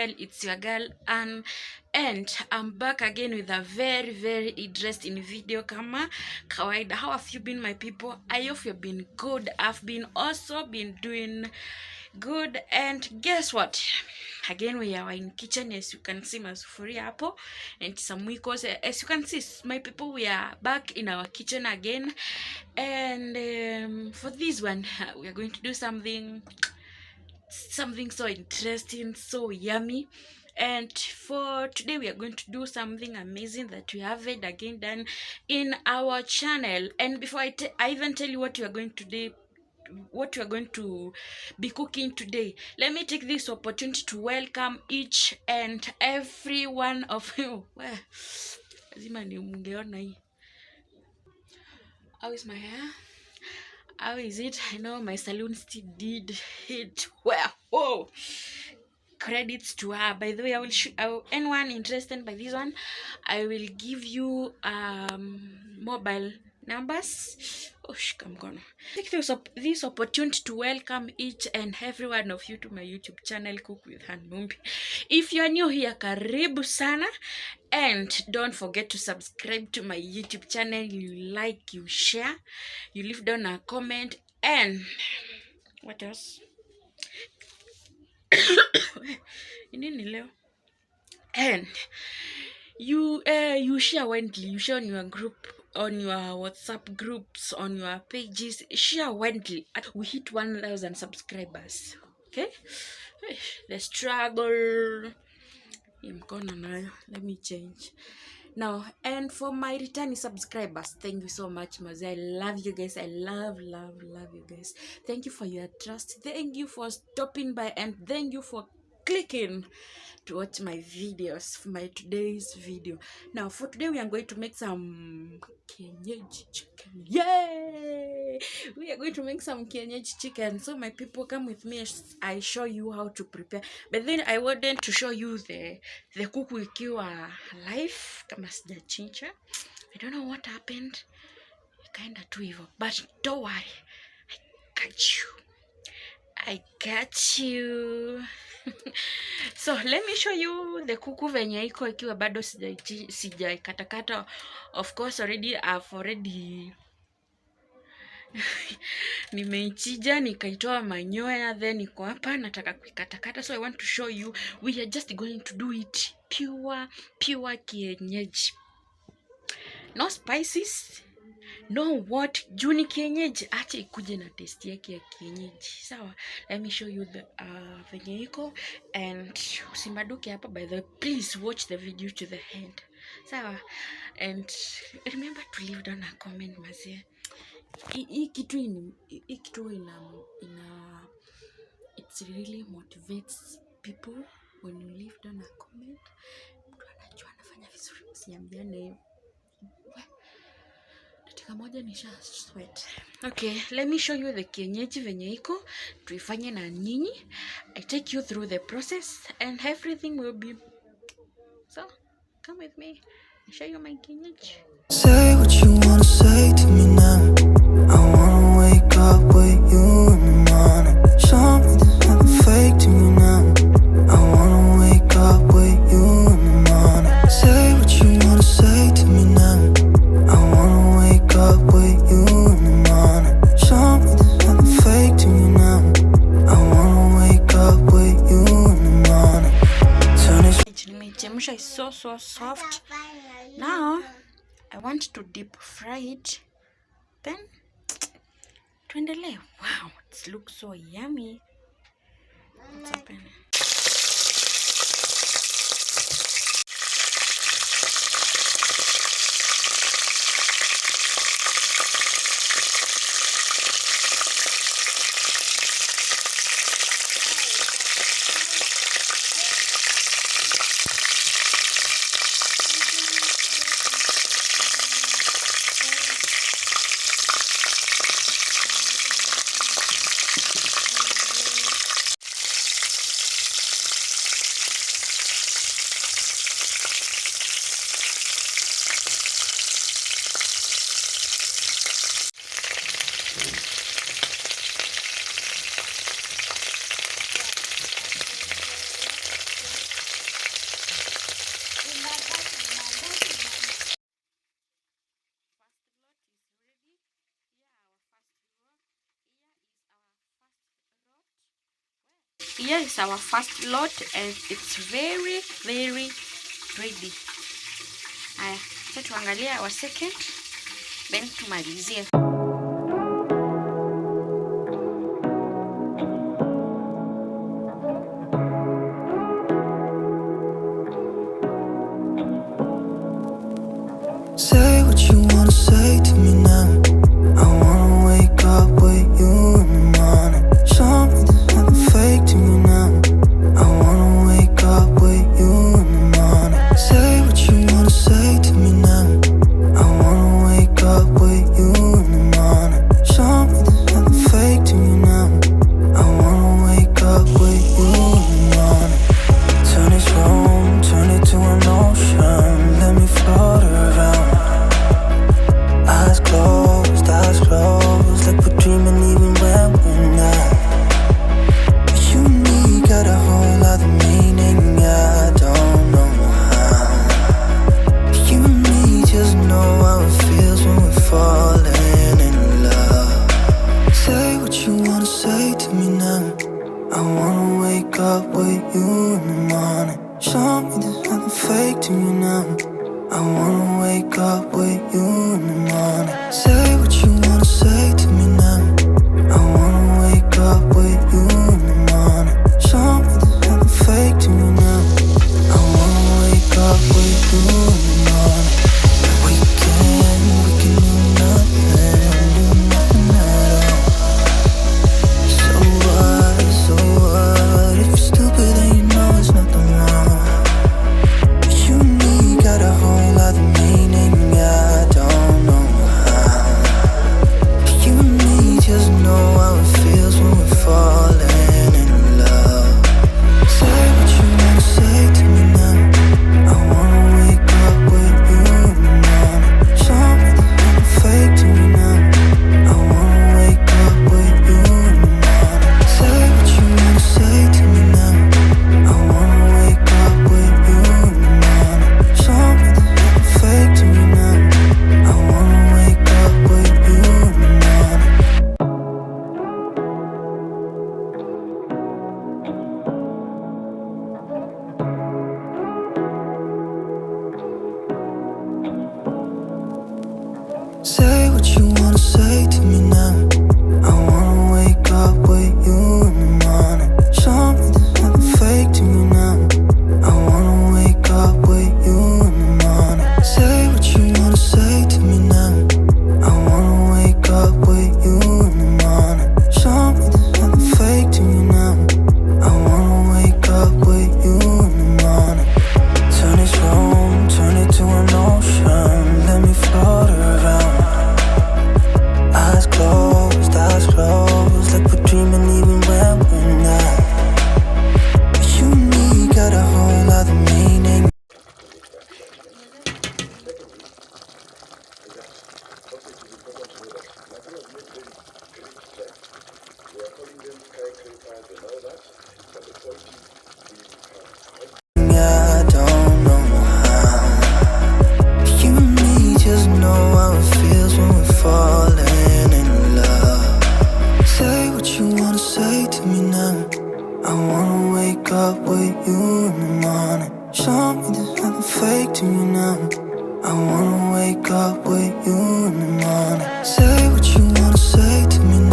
channel. It's your girl Anne, and I'm back again with a very interesting video kama kawaida. How have you been, my people? I hope you've been good. I've been doing good, and guess what? Again, we are in kitchen. As you can see, masufuria hapo and some wikos. As you can see, my people, we are back in our kitchen again, and for this one we are going to do something so interesting, so yummy. And for today we are going to do something amazing that we haven't again done in our channel. And before I even tell you what you are going to do, what you are going to be cooking today, let me take this opportunity to welcome each and every one of you. Lazima ni mungeona hii. How is my hair? How is it? I know my salon still did it well. Oh, credits to her. By the way, I will anyone interested by this one, I will give you mobile numbers. Oh, I'm gonna take this opportunity to welcome each and every one of you to my YouTube channel, Cook with Hand Mumbi. If you are new here, karibu sana, and don't forget to subscribe to my YouTube channel. You like, you share, you leave down a comment, and what else? Nini leo? And you share widely. You share on your group, on your WhatsApp groups, on your pages. Share widely. We hit 1,000 subscribers. Okay, the struggle. Let me change now. And for my returning subscribers, thank you so much, Mazi. I love you guys. I love you guys. Thank you for your trust. Thank you for stopping by, and thank you for clicking to watch my videos, for my today's video. Now for today we are going to make some kienyeji chicken. Yay! We are going to make some kienyeji chicken. So my people, come with me as I show you how to prepare. But then I wanted to show you the kuku ikiwa live kama sijachinja. I don't know what happened. Kinda too evil, but don't worry, I got you. So let me show you the kuku venye iko ikiwa bado sijaikatakata. Of course I've nimeichija nikaitoa manyoya, then iko hapa nataka kuikatakata. So I want to show you, we are just going to do it pure kienyeji. No spices, no what, juni kienyeji, acha ikuje na taste yake ya kienyeji. Sawa, let me show you the venye iko, and usimaduke hapa. By the way, please watch the video to the end. Sawa, and remember to leave down a comment, mazie. Hii kitu it really motivates people when you leave down a comment. Mtu anajua anafanya vizuri, msiambiane moja nisha sweat. Okay, let me show you the kienyeji venye iko tuifanye na nyinyi. I take you through the process and everything will be so. Come with me, I'll show you my kienyeji. Say what you wanna say to me now. I wanna wake up with you in the morning. Show me there's nothing fake to me now. I wanna wake up with you in the morning. Say what you wanna say to me now. I wanna wake up with you in the morning. Show me there's nothing fake to me now. I wanna wake up with you in the morning. Nimechemsha is so soft. Now I want to deep fry it. Then tuendelee. Wow, it looks so yummy. What's happening? here is our first lot and it's very ready. Haya, sasa tuangalie our second, then tumalizie. Say what you wanna say to me now. I wanna wake up with you in the morning. Show me there's nothing fake to me now. I wanna wake up with you in the morning. Say what you wanna say to me now. I wanna wake up with you in the morning. Show me there's nothing fake to me now. I wanna wake up with you in the morning. Turn this room, turn it to an ocean. Let me float around. Eyes closed, like we're dreaming even when we're not. You and me got a whole other meaning, I don't know how. You and me just know how it feels when we're falling in love. Say what you wanna say to me now. I wanna wake up with you in the morning. Show me there's nothing fake to me now. I wanna wake up with you in the morning. Say what you wanna say to me now. I wanna wake up with you in the morning. Show me there's nothing fake to me now. I wanna wake up with you in the morning. We can do nothing at all. So what? If you're stupid then you know it's nothing wrong. You and me got a whole other meaning, I don't know how. You and me just know how it feels when we're falling in love. Say what you wanna say to me now. I wanna wake up with you in the morning. Show me there's nothing fake to me now. I wanna wake up with you in the morning. Say what you wanna say to me now. I wanna wake up with you in the morning. Show me there's nothing fake to me now. I wanna wake up with you in the morning. Say what you wanna say to me now. I wanna wake up with you in the morning. Show me there's nothing fake to me now. I wanna wake up with you in the morning. Say what you wanna say to me now. I wanna wake up with you in the morning. Show me there's nothing fake to me now. I wanna wake up with you in the morning. Turn this room, turn it to an ocean. Let me float around. Eyes closed, like we're dreaming even when we're not. You and me got a whole other meaning. I don't know how. You and me just know how it feels when we're falling in love. Say what you wanna say to me now. I wanna wake up with you in the morning. Show me there's nothing fake to me now. I wanna wake up with you in the morning. Say what you wanna say to me now.